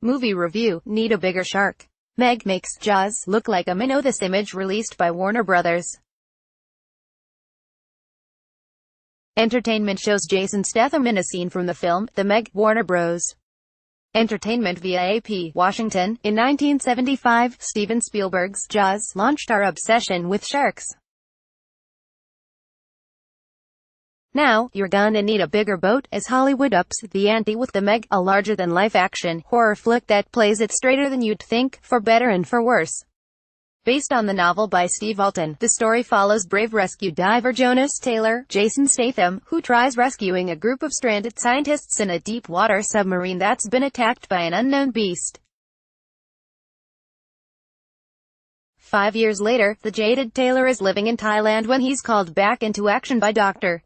Movie review: Need a bigger shark. Meg makes Jaws look like a minnow. This image released by Warner Brothers. Entertainment shows Jason Statham in a scene from the film, The Meg. Warner Bros. Entertainment via AP, Washington. In 1975, Steven Spielberg's Jaws launched our obsession with sharks. Now, you're gonna need a bigger boat, as Hollywood ups the ante with The Meg, a larger-than-life action horror flick that plays it straighter than you'd think, for better and for worse. Based on the novel by Steve Alton, the story follows brave rescue diver Jonas Taylor, Jason Statham, who tries rescuing a group of stranded scientists in a deep-water submarine that's been attacked by an unknown beast. 5 years later, the jaded Taylor is living in Thailand when he's called back into action by Dr.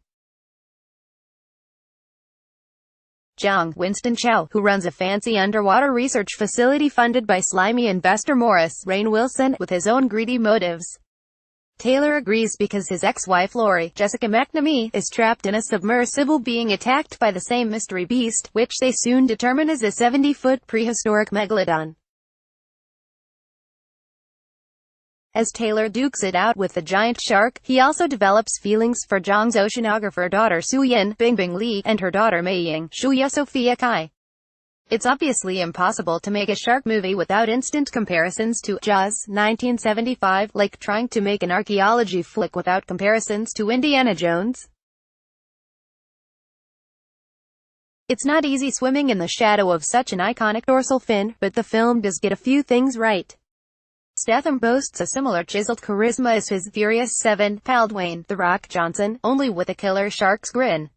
Jong Winston Chow, who runs a fancy underwater research facility funded by slimy investor Morris Rain Wilson, with his own greedy motives. Taylor agrees because his ex-wife Lori, Jessica McNamee, is trapped in a submersible being attacked by the same mystery beast, which they soon determine is a 70-foot prehistoric megalodon. As Taylor dukes it out with the giant shark, he also develops feelings for Jong's oceanographer daughter Su-yin, Bingbing Lee, and her daughter Mei-ying, Shuya Sophia Kai. It's obviously impossible to make a shark movie without instant comparisons to Jaws, 1975, like trying to make an archaeology flick without comparisons to Indiana Jones. It's not easy swimming in the shadow of such an iconic dorsal fin, but the film does get a few things right. Statham boasts a similar chiseled charisma as his Furious 7 pal Dwayne "The Rock" Johnson, only with a killer shark's grin.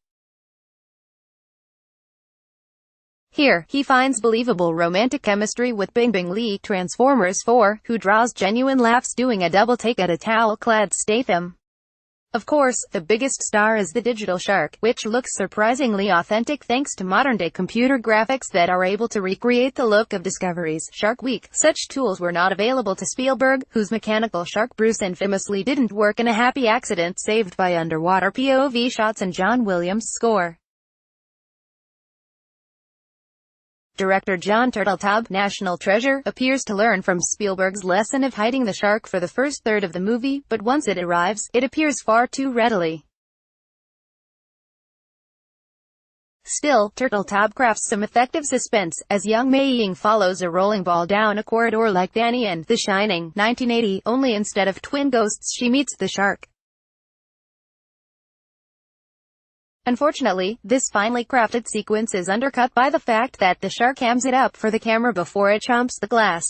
Here, he finds believable romantic chemistry with Bingbing Lee, Transformers 4, who draws genuine laughs doing a double take at a towel-clad Statham. Of course, the biggest star is the digital shark, which looks surprisingly authentic thanks to modern-day computer graphics that are able to recreate the look of Discovery's Shark Week. Such tools were not available to Spielberg, whose mechanical shark Bruce infamously didn't work in A Happy Accident, saved by underwater POV shots and John Williams' score. Director John Turteltaub, National Treasure, appears to learn from Spielberg's lesson of hiding the shark for the first third of the movie, but once it arrives, it appears far too readily. Still, Turteltaub crafts some effective suspense, as young Mei-ying follows a rolling ball down a corridor like Danny in The Shining, 1980, only instead of twin ghosts she meets the shark. Unfortunately, this finely crafted sequence is undercut by the fact that the shark hams it up for the camera before it chomps the glass.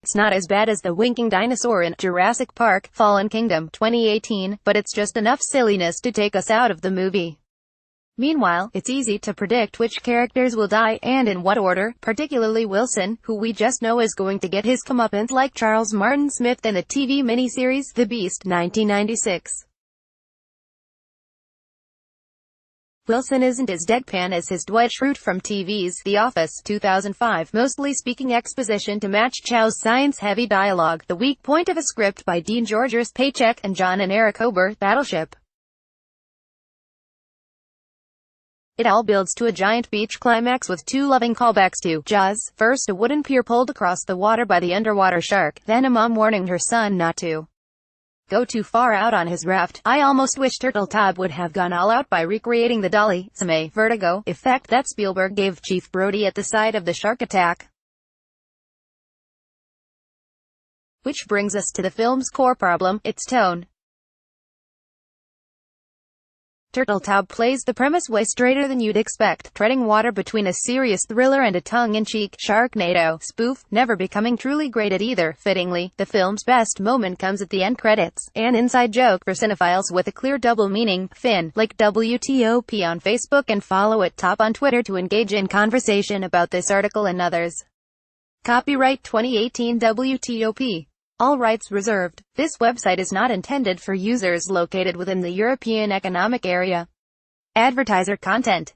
It's not as bad as the winking dinosaur in Jurassic Park: Fallen Kingdom, 2018, but it's just enough silliness to take us out of the movie. Meanwhile, it's easy to predict which characters will die, and in what order, particularly Wilson, who we just know is going to get his comeuppance like Charles Martin Smith in the TV miniseries The Beast, 1996. Wilson isn't as deadpan as his Dwight Schrute from TV's The Office, 2005, mostly speaking exposition to match Chow's science-heavy dialogue, the weak point of a script by Dean Georges, Paycheck, and John and Eric Ober, Battleship. It all builds to a giant beach climax with two loving callbacks to Jaws, first a wooden pier pulled across the water by the underwater shark, then a mom warning her son not to go too far out on his raft. I almost wish Turteltaub would have gone all out by recreating the Dolly Sime vertigo effect that Spielberg gave Chief Brody at the site of the shark attack. Which brings us to the film's core problem, its tone. Turteltaub plays the premise way straighter than you'd expect, treading water between a serious thriller and a tongue-in-cheek Sharknado spoof, never becoming truly great at either. Fittingly, the film's best moment comes at the end credits, an inside joke for cinephiles with a clear double meaning. Finn, like WTOP on Facebook and follow at Top on Twitter to engage in conversation about this article and others. Copyright 2018 WTOP. All rights reserved. This website is not intended for users located within the European Economic Area. Advertiser content.